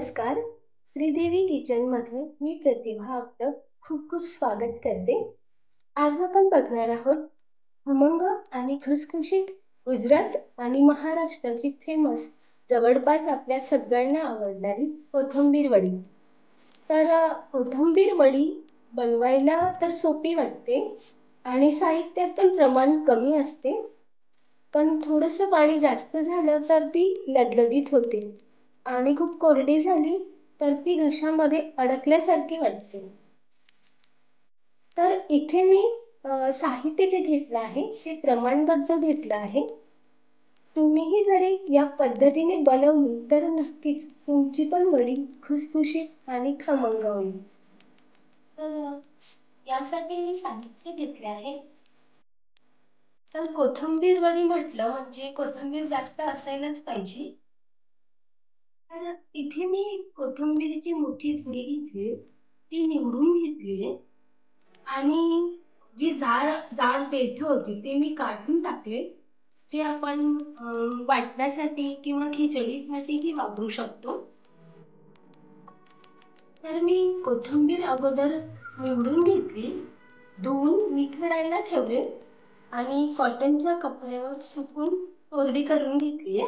नमस्कार. श्रीदेवी किचनमध्ये मी प्रतिभा आपलं खूप खूप स्वागत करते. आज आपण बघणार आहोत खमंग आणि खुसखुशीत गुजरात आणि महाराष्ट्राची फेमस जवळपास आपल्या सगळ्यांना आवडणारी कोथिंबीर वडी. कोथिंबीर वडी बनवायला तर सोपी वाटते आणि साहित्यात पण प्रमाण कमी असते. पण थोडंसं पाणी जास्त झालं तर ती लदलदीत होते आणि खूप कोरडी झाली तर ती घशामध्ये अडकल्यासारखी वाटते. तर इथे मी साहित्य जे घेतलं आहे ते प्रमाणबद्ध घेतलं आहे. तुम्हीही जरी या पद्धतीने बनवली तर नक्कीच तुमची पण वडी खुसखुशीत आणि खमंग होईल. तर यासाठी मी साहित्य घेतले आहे. तर कोथिंबीर वडी म्हटलं म्हणजे कोथिंबीर जास्त असायलाच पाहिजे. तर इथे मी कोथिंबीरीची मोठी जुडी घेतली, ती निवडून घेतली आणि जी जाड जाड देठ होती ते मी काढून टाकले, जे आपण वाटण्यासाठी किंवा खिचडीसाठीही वापरू शकतो. तर मी कोथिंबीर अगोदर निवडून घेतली, धुवून निथळायला ठेवले आणि कॉटनच्या कपड्यावर सुकून कोरडी करून घेतली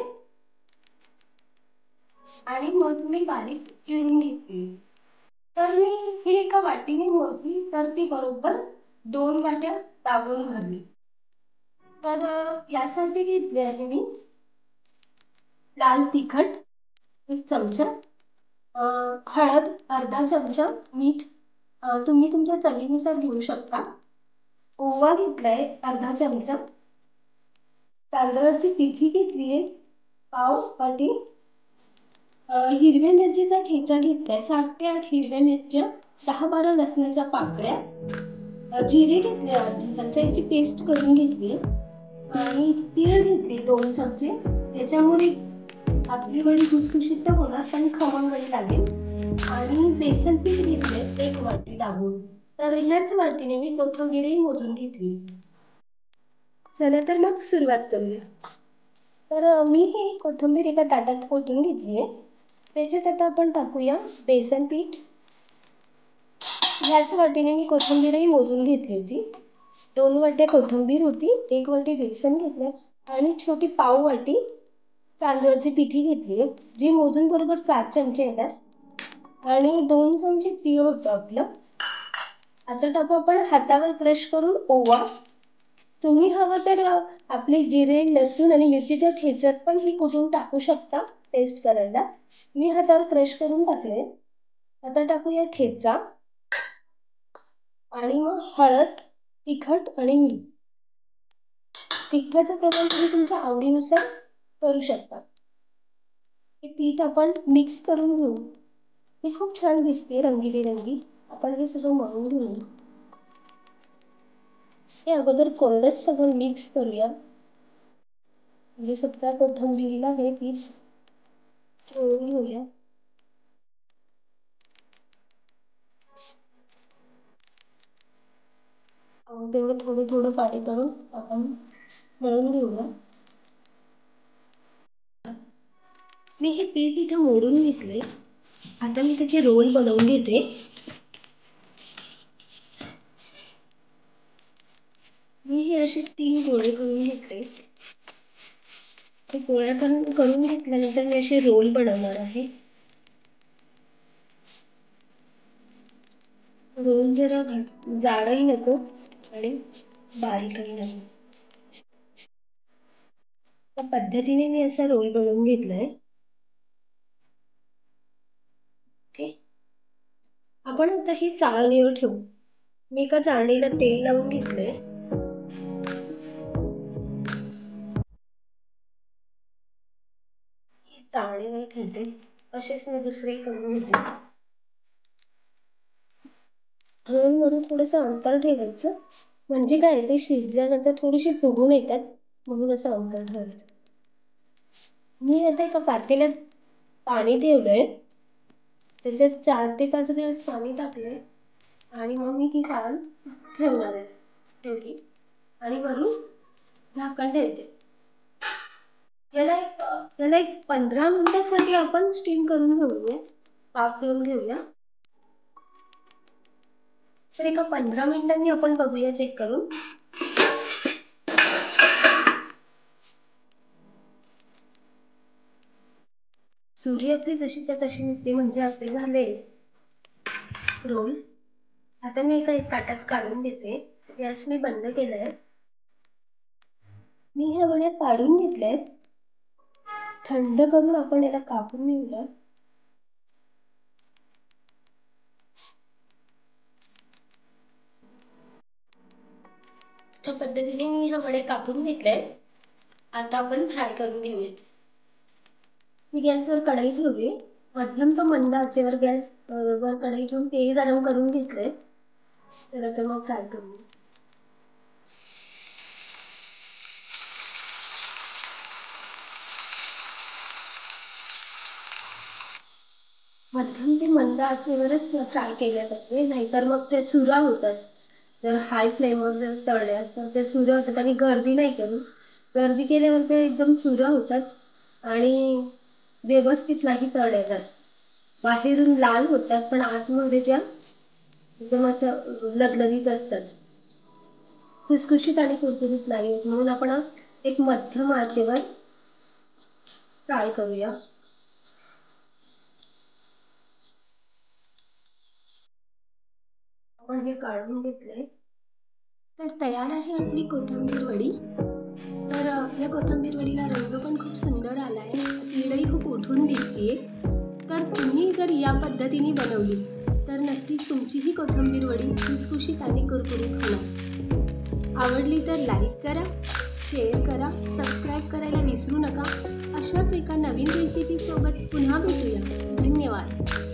आणि मग मी बारीक चिरून घेतली. तर मी ही एका वाटीने मोजली तर ती बरोबर 2 वाट्या दाबून भरली. तर यासाठी घेतले आहे मी लाल तिखट 1 चमचा, हळद अर्धा चमचा, मीठ तुम्ही तुमच्या चवीनुसार घेऊ शकता. ओवा घेतलाय अर्धा चमचा, तांदळाची पिठी घेतली आहे पाव वाटी, हिरव्या मिरचीचा ठेचा घेतलाय 7 ते 8 हिरव्या मिरच्या, 10-12 लसणाच्या पाकळ्या, जिरे घेतले अर्धा चमचा, याची पेस्ट करून घेतली आणि तीळ घेतली 2 चमचे. त्याच्यामुळे आपली वडी खुसखुशीत तर होणार पण खमंगही लागेल. आणि बेसन पीठ घेतले 1 वाटी दाबून. तर ह्याच वाटीने मी कोथिंबीरही मोजून घेतली. चला तर मग सुरुवात करूया. तर मी ही कोथिंबीर एका ताटात ओतून घेतली आहे. त्याच्यात आता आपण टाकूया बेसन पीठ. ह्याच वाटीने मी कोथिंबीरही मोजून घेतली होती. 2 वाट्या कोथिंबीर होती, 1 वाटी बेसन घेतलं आणि छोटी पाव वाटी तांदळाची पिठी घेतली आहे, जी मोजून बरोबर 7 चमचे येतात आणि 2 चमचे तीळ होतं आपलं. आता टाकू आपण हातावर क्रश करून ओवा. तुम्ही हवं तर आपले जिरे, लसूण आणि मिरचीच्या ठेच्यात पण ही कुटून टाकू शकता पेस्ट करायला. मी हातावर क्रश करून टाकले. आता टाकूया ठेचा आणि मग हळद, तिखट आणि मीठ. तिखटाचं प्रमाण तुम्ही तुमच्या आवडीनुसार करू शकता. हे पीठ आपण मिक्स करून घेऊ. हे खूप छान दिसते रंगीबेरंगी. आपण हे सगळं मळून घेऊ. हे अगोदर कोरडंच सगळं मिक्स करूया. म्हणजे सगळ्या कोथिंबीरीला हे पीठ चोळून घेऊया. तेवढं थोडं थोडं पाणी करून आपण मळून घेऊया. मी हे पीठ इथे मोडून घेतले. आता मी त्याचे रोल बनवून घेते. मी हे असे 3 गोळे करून घेतले. ते गोळ्या करून घेतल्यानंतर मी असे रोल बनवणार आहे. रोल जरा जाडही नको आणि बारीकही नको. त्या पद्धतीने मी असा रोल बनवून घेतलाय. ओके, आपण आता ही चाळणीवर ठेवू. मी एका चाळणीला तेल लावून घेतलंय. चाळणीवर ठेवते. असेच मी दुसरे करून घेते. रोलवरून थोडंसं अंतर ठेवायचं, म्हणजे काय ते शिजल्यानंतर थोडीशी फुगून येतात, म्हणून असं अंतर ठेवायचं. मी आता एका पातेल्यात पाणी ठेवलंय. त्याच्यात 4 ते 5 ग्लास पाणी टाकले आणि मग मी ही चाळण ठेवणार आहे. ठेवली आणि वरून झाकण ठेवते. याला एक 15 मिनिटासाठी आपण स्टीम करून घेऊया. वाफ देऊन घेऊया. तर एका 15 मिनिटांनी आपण बघूया चेक करून. सुरी आपली जशीच्या तशी निघते, म्हणजे आपले झाले रोल. आता मी एका ताटात काढून घेते. गॅस मी बंद केलाय. मी ह्या वड्या काढून घेतल्यात. थंड करून आपण याला कापून घेऊया. अशा पद्धतीने मी ह्या वडे कापून घेतल्यात. आता आपण फ्राय करून घेऊया. मी गॅसवर कढई ठेवली. मध्यम तो मंद आचेवर गॅस वर कढई ठेवून तेल गरम करून घेतलंय. तर आता मग फ्राय करू. मध्यम ते मंद आचेवरच फ्राय केल्या पाहिजे, नाहीतर मग ते चुरा होतात. जर हाय फ्लेमवर जर तळल्या तर ते चुरा होतात आणि गर्दी नाही करू. गर्दी केल्यावर ते एकदम चुरा होतात आणि व्यवस्थित नाही तळल्या जात. बाहेरून लाल होतात पण आतमध्ये त्या एकदम असं लगलगीत असतात. खुसखुशीत आणि कुरकुरीत नाही होत. म्हणून आपण एक मध्यम आचेवर फ्राय करूया. आपण हे काढून घेतले. तर तयार आहे आपली कोथिंबीर वडी. तर आपल्या कोथिंबीर वडीला रंग पण खूप सुंदर आलाय, तीळही खूप उठून दिसतीये. तर तुम्ही जर या पद्धतीने बनवली तर नक्कीच तुमची ही कोथिंबीर वडी खुसखुशीत आणि कुरकुरीत होणार. आवडली तर लाईक करा, शेअर करा, सबस्क्राईब करायला विसरू नका. अशाच एका नवीन रेसिपीसोबत पुन्हा भेटूया. धन्यवाद.